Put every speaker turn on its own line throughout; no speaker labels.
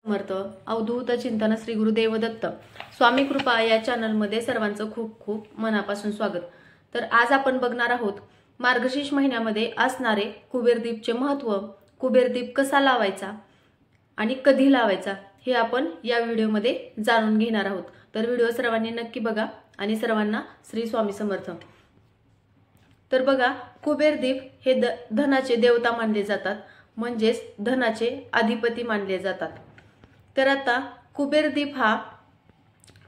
समर्थ अवधूत चिंतन श्री गुरुदेव दत्त स्वामी कृपा या चॅनलमध्ये सर्वांचं खूप खूप मनापासून स्वागत। तर आज आपण बघणार आहोत मार्गशीर्ष महिन्यामध्ये असणारे कुबेरदीपचे महत्त्व, कुबेरदीप कसा लावायचा आणि कधी लावायचा हे आपण या व्हिडिओमध्ये जाणून घेणार आहोत। तर व्हिडिओ सर्वांनी नक्की बघा आणि सर्वांना श्री स्वामी समर्थ। तर बघा, कुबेरदीप हे धनाचे देवता मानले जातात, म्हणजेच धनाचे अधिपती मानले जातात। तर आता कुबेरदीप हा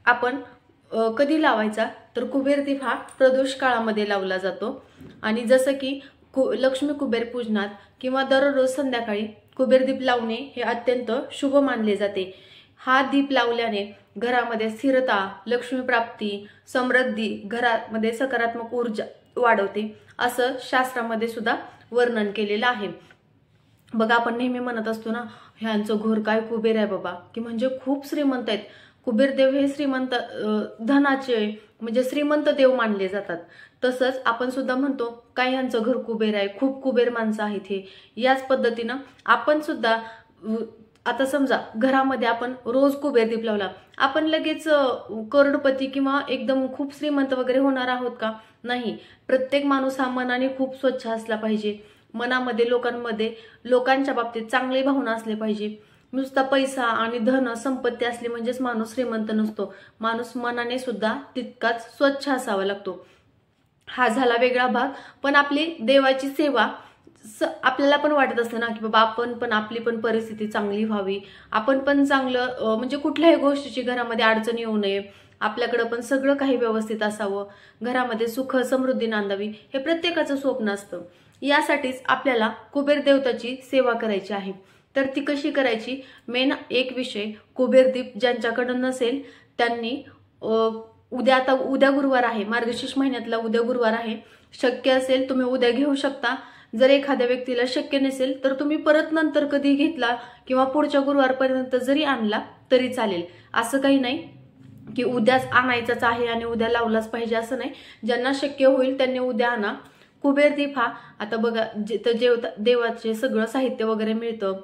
आपण कधी लावायचा, तर कुबेरदीप हा प्रदोष काळामध्ये लावला जातो। आणि जसं की लक्ष्मी कुबेर पूजनात किंवा दररोज संध्याकाळी कुबेरदीप लावणे हे अत्यंत शुभ मानले जाते। हा दीप लावल्याने घरामध्ये स्थिरता, लक्ष्मी प्राप्ती, समृद्धी, घरामध्ये सकारात्मक ऊर्जा वाढवते असं शास्त्रामध्ये सुद्धा वर्णन केलेलं आहे। बघा, आपण नेहमी म्हणत असतो ना, ह्यांचं घर काय कुबेर आहे बाबा, की म्हणजे खूप श्रीमंत आहेत। कुबेरदेव हे श्रीमंत धनाचे म्हणजे श्रीमंत देव मानले जातात। तसंच आपण सुद्धा म्हणतो काय ह्यांचं घर कुबेर आहे, खूप कुबेर माणसं आहेत हे। याच पद्धतीनं आपण सुद्धा आता समजा घरामध्ये आपण रोज कुबेरदीप लावला, आपण लगेच करोडपती किंवा एकदम खूप श्रीमंत वगैरे होणार आहोत का? नाही। प्रत्येक माणूस हा मनाने खूप स्वच्छ असला पाहिजे, मनामध्ये लोकांच्या बाबतीत चांगली भावना असली पाहिजे। नुसता पैसा आणि धन संपत्ती असली म्हणजेच माणूस श्रीमंत नसतो, माणूस मनाने सुद्धा तितकाच स्वच्छ असावा लागतो। हा झाला वेगळा भाग। पण आपली देवाची सेवा आपल्याला पण वाटत असतं ना, की बाबा आपण पण आपली पण परिस्थिती चांगली व्हावी, आपण पण चांगलं म्हणजे कुठल्याही गोष्टीची घरामध्ये अडचण येऊ नये, आपल्याकडे पण सगळं काही व्यवस्थित असावं, घरामध्ये सुख समृद्धी नांदावी, हे प्रत्येकाचं स्वप्न असतं। यासाठीच आपल्याला कुबेर देवताची सेवा करायची आहे। तर ती कशी करायची, मेन एक विषय, कुबेरदीप ज्यांच्याकडे नसेल त्यांनी उद्या गुरुवार आहे, मार्गशीर्ष महिन्यातला उद्या गुरुवार आहे, शक्य असेल तुम्ही उद्या घेऊ शकता। जर एखाद्या व्यक्तीला शक्य नसेल तर तुम्ही परत नंतर कधी घेतला किंवा पुढच्या गुरुवारपर्यंत जरी आणला तरी चालेल। असं काही नाही की उद्याच आणायचाच आहे आणि उद्या लावलाच पाहिजे, असं नाही। ज्यांना शक्य होईल त्यांनी उद्या आणा। कुबेरदीप हा आता बघा देवाचे सगळं साहित्य वगैरे मिळतं,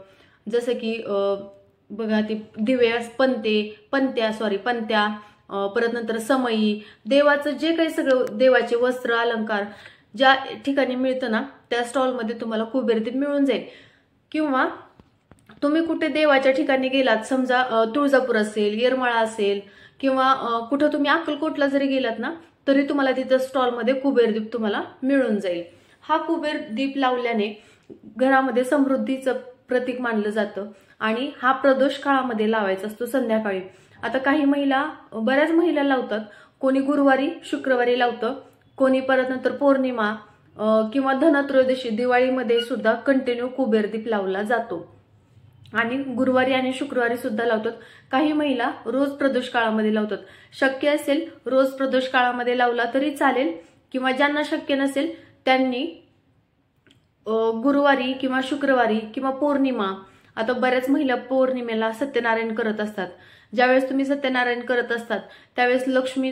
जसं की बघा ती दिवे, पंत्या, परत नंतर समई, देवाचं जे काही सगळं देवाचे वस्त्र अलंकार ज्या ठिकाणी मिळतं ना त्या स्टॉलमध्ये तुम्हाला कुबेरदीप मिळून जाईल। किंवा तुम्ही कुठे देवाच्या ठिकाणी गेलात, समजा तुळजापूर असेल, येरमाळा असेल, किंवा कुठं तुम्ही अक्कलकोटला जरी गेलात ना तरी तुम्हाला तिथं स्टॉलमध्ये कुबेरदीप तुम्हाला मिळून जाईल। हा कुबेरदीप लावल्याने घरामध्ये समृद्धीचं प्रतीक मानलं जातं आणि हा प्रदोष काळामध्ये लावायचा असतो, संध्याकाळी। आता काही बऱ्याच महिला लावतात, कोणी गुरुवारी शुक्रवारी लावतं, कोणी परत नंतर पौर्णिमा किंवा धनत्रयोदशी दिवाळीमध्ये सुद्धा कंटिन्यू कुबेरदीप लावला जातो आणि गुरुवारी आणि शुक्रवारी सुद्धा लावतात। काही महिला रोज प्रदोष काळामध्ये लावतात। शक्य असेल रोज प्रदोष काळामध्ये लावला तरी चालेल, किंवा ज्यांना शक्य नसेल त्यांनी गुरुवारी किंवा शुक्रवारी किंवा पौर्णिमा, आता बऱ्याच महिला पौर्णिमेला सत्यनारायण करत असतात। ज्यावेळेस तुम्ही सत्यनारायण करत असतात त्यावेळेस लक्ष्मी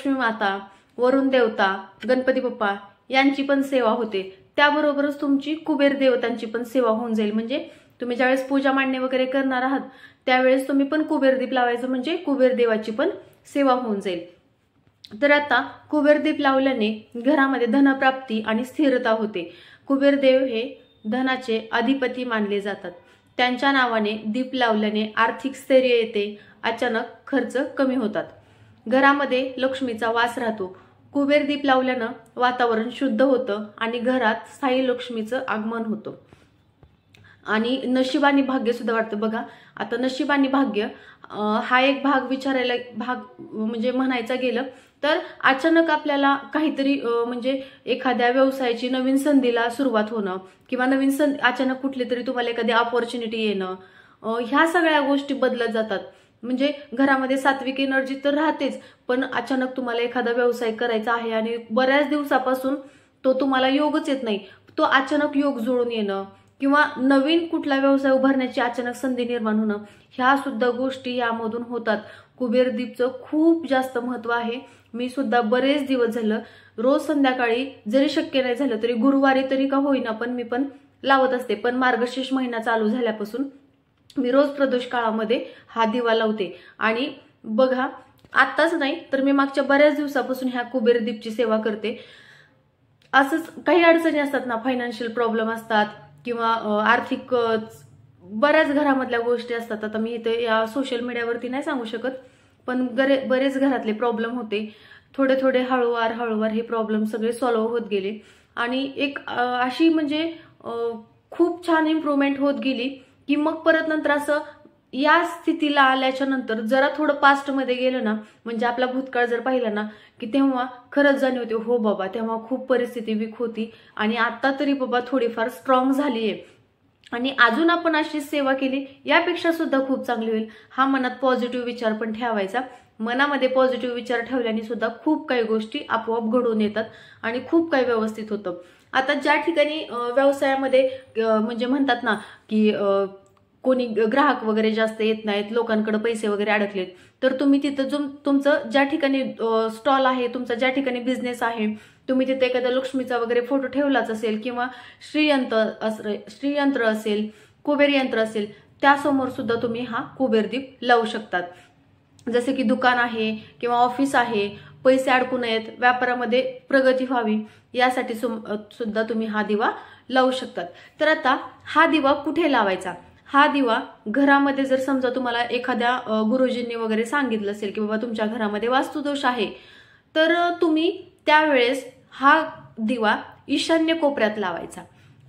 माता, वरुण देवता, गणपती बाप्पा यांची पण सेवा होते, त्याबरोबरच तुमची कुबेर देवतांची पण सेवा होऊन जाईल। म्हणजे तुम्ही ज्यावेळेस पूजा मांडणे वगैरे करणार आहात त्यावेळेस तुम्ही पण कुबेरदीप लावायचं, म्हणजे कुबेर देवाची पण सेवा होऊन जाईल। तर आता कुबेरदीप लावल्याने घरामध्ये धनप्राप्ती आणि स्थिरता होते। कुबेरदेव हे धनाचे अधिपती मानले जातात, त्यांच्या नावाने दीप लावल्याने आर्थिक स्थैर्य येते, अचानक खर्च कमी होतात, घरामध्ये लक्ष्मीचा वास राहतो। कुबेरदीप लावल्यानं वातावरण शुद्ध होतं आणि घरात स्थायी लक्ष्मीचं आगमन होतं आणि नशिबानी भाग्य सुद्धा वाटतं। बघा, आता नशिबानी भाग्य हा एक भाग म्हणजे म्हणायचा गेलं तर अचानक आपल्याला काहीतरी म्हणजे एखाद्या व्यवसायाची नवीन संधीला सुरुवात होणं, किंवा अचानक कुठली तरी तुम्हाला एखादी अपॉर्च्युनिटी येणं, ह्या सगळ्या गोष्टी बदलत जातात। म्हणजे घरामध्ये सात्विक एनर्जी तर राहतेच, पण अचानक तुम्हाला एखादा व्यवसाय करायचा आहे आणि बऱ्याच दिवसापासून तो तुम्हाला योगच येत नाही, तो अचानक योग जुळून येणं, किंवा नवीन कुठला व्यवसाय उभारण्याची अचानक संधी निर्माण होणं, ह्या सुद्धा गोष्टी यामधून होतात। कुबेरदीपचं खूप जास्त महत्व आहे। मी सुद्धा बरेच दिवस झालं रोज संध्याकाळी, जरी शक्य नाही झालं तरी गुरुवारी तरी का होईना पण मी पण लावत असते। पण मार्गशीर्ष महिना चालू झाल्यापासून मी रोज प्रदोष काळामध्ये हा दिवा लावते. आणि बघा, आत्ताच नाही तर मी मागच्या बऱ्याच दिवसापासून ह्या कुबेर दीपची सेवा करते. असंच काही अडचणी असतात ना, फायनान्शियल प्रॉब्लेम असतात किंवा आर्थिक बऱ्याच घरामधल्या गोष्टी असतात. आता मी इथे या सोशल मीडियावरती नाही सांगू शकत, पण बरेच घरातले प्रॉब्लेम होते. थोडे थोडे हळूवार हे प्रॉब्लेम सगळे सॉल्व्ह होत गेले. आणि एक अशी म्हणजे खूप छान इम्प्रूव्हमेंट होत गेली की मग परत नंतर असं या स्थितीला आल्याच्या नंतर जरा थोडं पास्टमध्ये गेलं ना, म्हणजे आपला भूतकाळ जर पाहिला ना, की तेव्हा खरंच जाणवते, हो बाबा तेव्हा खूप परिस्थिती वीक होती आणि आता तरी बाबा थोडीफार स्ट्रॉंग झाली आहे आणि अजून आपण अशी सेवा केली यापेक्षा सुद्धा खूप चांगली होईल. हा मनात पॉझिटिव्ह विचार पण ठेवायचा. मनामध्ये पॉझिटिव्ह विचार ठेवल्याने सुद्धा खूप काही गोष्टी आपोआप घडून येतात आणि खूप काही व्यवस्थित होतं. आता ज्या ठिकाणी व्यवसायामध्ये म्हणजे म्हणतात ना की कोणी ग्राहक वगैरे जास्त येत नाहीत, लोकांकडे पैसे वगैरे अडकलेत, तर तुम्ही तिथं तुमचं ज्या ठिकाणी स्टॉल आहे, तुमचा ज्या ठिकाणी बिझनेस आहे, तुम्ही तिथे एखादा लक्ष्मीचा वगैरे फोटो ठेवलाच असेल किंवा श्रीयंत्र असेल, कुबेर यंत्र असेल, त्यासमोर सुद्धा तुम्ही हा कुबेर दीप लावू शकतात. जसे की दुकान आहे किंवा ऑफिस आहे, पैसे अडकू नयेत, व्यापारामध्ये प्रगती व्हावी यासाठी सुद्धा तुम्ही हा दिवा लावू शकतात. तर आता हा दिवा कुठे लावायचा? हा दिवा घरामध्ये जर समजा तुम्हाला एखाद्या गुरुजींनी वगैरे सांगितलं असेल की बाबा तुमच्या घरामध्ये वास्तुदोष आहे, तर तुम्ही त्यावेळेस हा दिवा ईशान्य कोपऱ्यात लावायचा.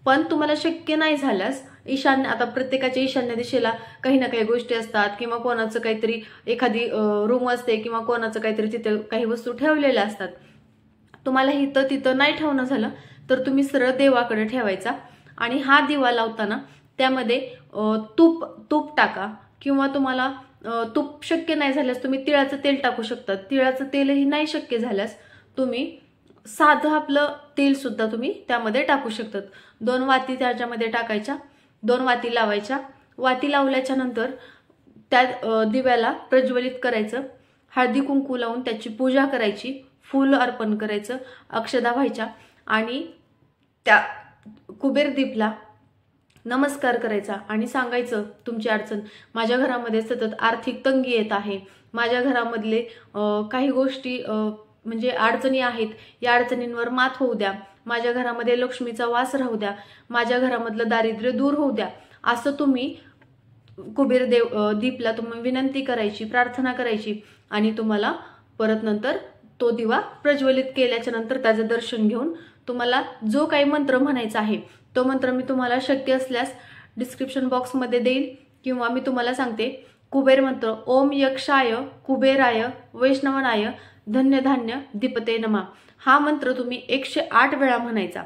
पण तुम्हाला शक्य नाही झाल्यास ईशान्य, आता प्रत्येकाच्या ईशान्य दिशेला काही ना काही गोष्टी असतात किंवा कोणाचं काहीतरी एखादी रूम असते किंवा कोणाचं काहीतरी तिथे काही वस्तू ठेवलेल्या असतात. तुम्हाला इथं तिथं नाही ठेवणं झालं तर तुम्ही सरळ देवाकडे ठेवायचा आणि हा दिवा लावताना त्यामध्ये तूप टाका किंवा तुम्हाला तूप शक्य नाही झाल्यास तुम्ही तिळाचं तेल टाकू शकता. तिळाचं तेलही नाही शक्य झाल्यास तुम्ही साधं आपलं तेल सुद्धा तुम्ही त्यामध्ये टाकू शकतात. 2 वाती त्याच्यामध्ये टाकायच्या, 2 वाती लावायच्या. वाती लावल्याच्या नंतर त्या दिव्याला प्रज्वलित करायचं, हळदी कुंकू लावून त्याची पूजा करायची, फूल अर्पण करायचं, अक्षदा व्हायच्या आणि त्या कुबेर दीपला नमस्कार करायचा आणि सांगायचं तुमची अडचण, माझ्या घरामध्ये सतत आर्थिक तंगी येत आहे, माझ्या घरामधले काही गोष्टी म्हणजे अडचणी आहेत, या अडचणींवर मात होऊ द्या, माझ्या घरामध्ये लक्ष्मीचा वास राहू द्या, माझ्या घरामधलं दारिद्र्य दूर होऊ द्या, असं तुम्ही कुबेर दीपला तुम्ही विनंती करायची, प्रार्थना करायची आणि तुम्हाला परत नंतर तो दिवा प्रज्वलित केल्याच्या नंतर त्याचं दर्शन घेऊन तुम्हाला जो काही मंत्र म्हणायचा आहे तो मंत्र मी तुम्हाला शक्य असल्यास डिस्क्रिप्शन बॉक्समध्ये देईल किंवा मी तुम्हाला सांगते. कुबेर मंत्र, ओम यक्षाय कुबेराय वैष्णवनाय धन्य धान्य दीपते नमा. हा मंत्र तुम्ही 108 वेळा म्हणायचा.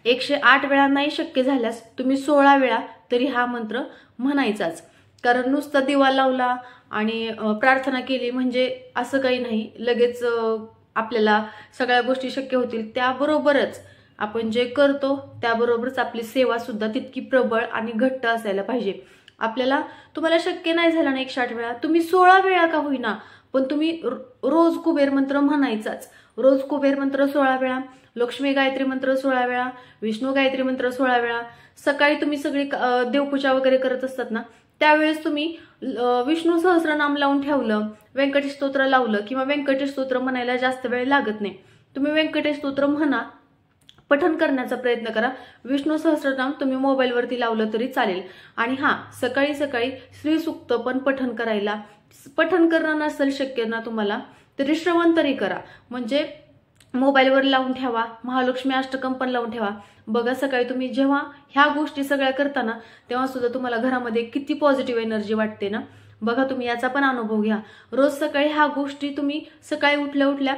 108 वेळा नाही शक्य झाल्यास तुम्ही 16 वेळा तरी हा मंत्र म्हणायचाच. कारण नुसता दिवा लावला आणि प्रार्थना केली म्हणजे असं काही नाही, लगेच आपल्याला सगळ्या गोष्टी शक्य होतील. त्याबरोबरच आपण जे करतो त्याबरोबरच आपली सेवा सुद्धा तितकी प्रबळ आणि घट्ट असायला पाहिजे. आपल्याला तुम्हाला शक्य नाही झाला ना 108 वेळा, तुम्ही 16 वेळा का होईना पण तुम्ही रोज कुबेर मंत्र म्हणायचाच. रोज कुबेर मंत्र 16 वेळा, लक्ष्मी गायत्री मंत्र 16 वेळा, विष्णू गायत्री मंत्र 16 वेळा. सकाळी तुम्ही सगळी देवपूजा वगैरे करत असतात ना, त्यावेळेस तुम्ही विष्णू सहस्रनाम लावून ठेवलं, व्यंकटेश स्तोत्र लावलं किंवा व्यंकटेश स्तोत्र म्हणायला जास्त वेळ लागत नाही, तुम्ही व्यंकटेश स्तोत्र म्हणा, पठण करण्याचा प्रयत्न करा. विष्णू सहस्रनाम तुम्ही मोबाईलवरती लावलं तरी चालेल. आणि सकाळी सकाळी श्रीसूक्त पण पठण करणं नसेल शक्य ना तुम्हाला तरी श्रवण तरी करा, म्हणजे मोबाईलवर लावून ठेवा, महालक्ष्मी अष्टकम पण लावून ठेवा. बघा सकाळी तुम्ही जेव्हा ह्या गोष्टी सगळ्या करताना तेव्हा सुद्धा तुम्हाला घरामध्ये किती पॉझिटिव्ह एनर्जी वाटते ना. बघा तुम्ही याचा पण अनुभव घ्या. रोज सकाळी ह्या गोष्टी तुम्ही सकाळी उठल्या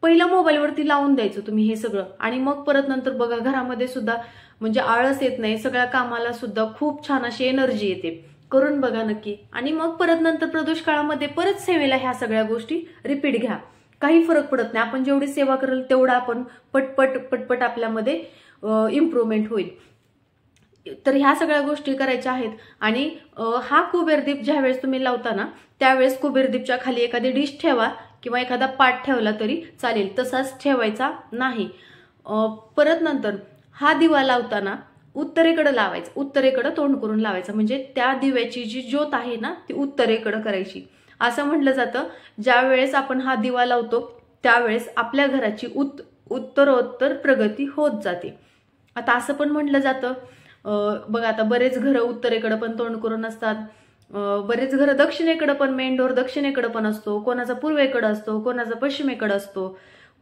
पहिलं मोबाईलवरती लावून द्यायचं तुम्ही हे सगळं आणि मग परत नंतर बघा घरामध्ये सुद्धा म्हणजे आळस येत नाही, सगळ्या कामाला सुद्धा खूप छान अशी एनर्जी येते. करून बघा नक्की. आणि मग परत नंतर प्रदोष काळामध्ये परत सेवेला ह्या सगळ्या गोष्टी रिपीट घ्या, काही फरक पडत नाही. आपण जेवढी सेवा करेल तेवढा आपण पटपट आपल्यामध्ये इम्प्रूव्हमेंट होईल. तर ह्या सगळ्या गोष्टी करायच्या आहेत. आणि हा कुबेरदीप ज्यावेळेस तुम्ही लावताना त्यावेळेस कुबेरदीपच्या खाली एखादी डिश ठेवा किंवा एखादा पाट ठेवला तरी चालेल, तसाच ठेवायचा नाही. परत नंतर हा दिवा लावताना उत्तरेकडे लावायचं, उत्तरेकडे तोंड करून लावायचं, म्हणजे त्या दिव्याची जी ज्योत आहे ना ती उत्तरेकडे करायची. असं म्हटलं जातं ज्या वेळेस आपण हा दिवा लावतो त्यावेळेस आपल्या घराची उत्तरोत्तर प्रगती होत जाते. आता असं पण म्हटलं जातं, बघा आता बरेच घरं उत्तरेकडे पण तोंड करून असतात, बरेच घरं दक्षिणेकडे पण, मेन डोर दक्षिणेकडे पण असतो, कोणाचा पूर्वेकडे असतो, कोणाचा पश्चिमेकडे असतो,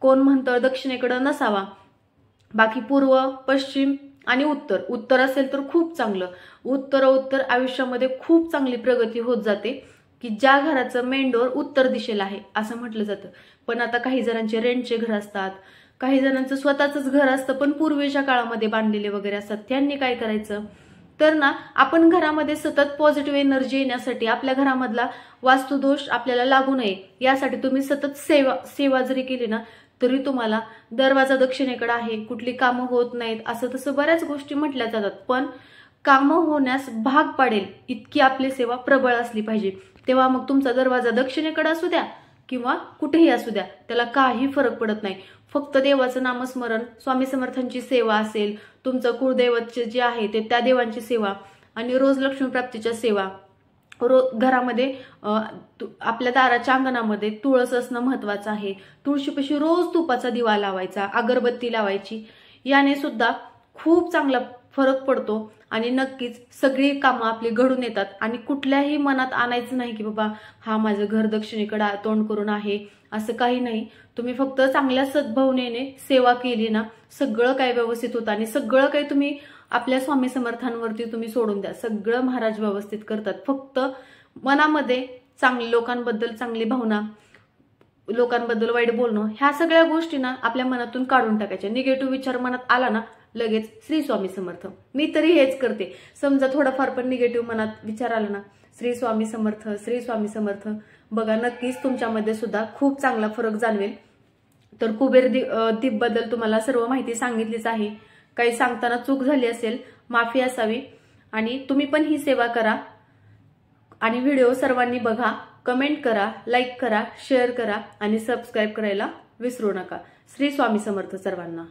कोण म्हणतं दक्षिणेकडे नसावा. बाकी पूर्व, पश्चिम आणि उत्तर असेल तर खूप चांगलं. उत्तर आयुष्यामध्ये खूप चांगली प्रगती होत जाते की ज्या घराचं मेन डोर उत्तर दिशेला आहे असं म्हटलं जातं. पण आता काही जणांचे रेंटचे घर असतात, काही जणांचं स्वतःच घर असतं पण पूर्वीच्या काळामध्ये बांधलेले वगैरे असतात. त्यांनी काय करायचं तर ना, आपण घरामध्ये सतत पॉझिटिव्ह एनर्जी येण्यासाठी, आपल्या घरामधला वास्तुदोष आपल्याला लागू नये यासाठी तुम्ही सतत सेवा जरी केली ना तरी तुम्हाला दरवाजा दक्षिणेकडे आहे, कुठली कामं होत नाहीत असं तसं बऱ्याच गोष्टी म्हटल्या जातात. पण कामं होण्यास भाग पाडेल इतकी आपली सेवा प्रबळ असली पाहिजे. तेव्हा मग तुमचा दरवाजा दक्षिणेकडे असू द्या किंवा कुठेही असू द्या, त्याला काही फरक पडत नाही. फक्त देवाचं नामस्मरण, स्वामी समर्थांची सेवा असेल, तुमचं कुळदैवतचे जे आहे ते त्या देवांची सेवा, आणि रोज लक्ष्मीप्राप्तीच्या सेवा. घरामध्ये आपल्या दाराच्या अंगणामध्ये तुळस असणं महत्वाचं आहे. तुळशीपाशी रोज तुपाचा दिवा लावायचा, अगरबत्ती लावायची. याने सुद्धा खूप चांगला फरक पडतो आणि नक्कीच सगळी कामं आपली घडून येतात. आणि कुठल्याही मनात आणायचं नाही की बाबा हा माझं घर दक्षिणेकडे तोंड करून आहे, असं काही नाही. तुम्ही फक्त चांगल्या सद्भावनेने सेवा केली ना, सगळं काही व्यवस्थित होतं. आणि सगळं काही तुम्ही आपल्या स्वामी समर्थांवरती तुम्ही सोडून द्या, सगळं महाराज व्यवस्थित करतात. फक्त मनामध्ये चांगली, लोकांबद्दल चांगली भावना, लोकांबद्दल वाईट बोलणं, ह्या सगळ्या गोष्टी ना आपल्या मनातून काढून टाकायच्या. निगेटिव्ह विचार मनात आला ना लगेच श्री स्वामी समर्थ. मी तरी हेच करते. समजा थोडाफार पण निगेटिव्ह मनात विचार आला ना, श्री स्वामी समर्थ, श्री स्वामी समर्थ. बघा नक्कीच तुमच्यामध्ये सुद्धा खूप चांगला फरक जाणवेल. तर कुबेर दीप बद्दल तुम्हाला सर्व माहिती सांगितलीच आहे. काही सांगताना चूक झाली असेल माफी असावी. आणि तुम्ही पण ही सेवा करा आणि व्हिडिओ सर्वांनी बघा, कमेंट करा, लाईक करा, शेअर करा आणि सबस्क्राईब करायला विसरू नका. श्री स्वामी समर्थ सर्वांना.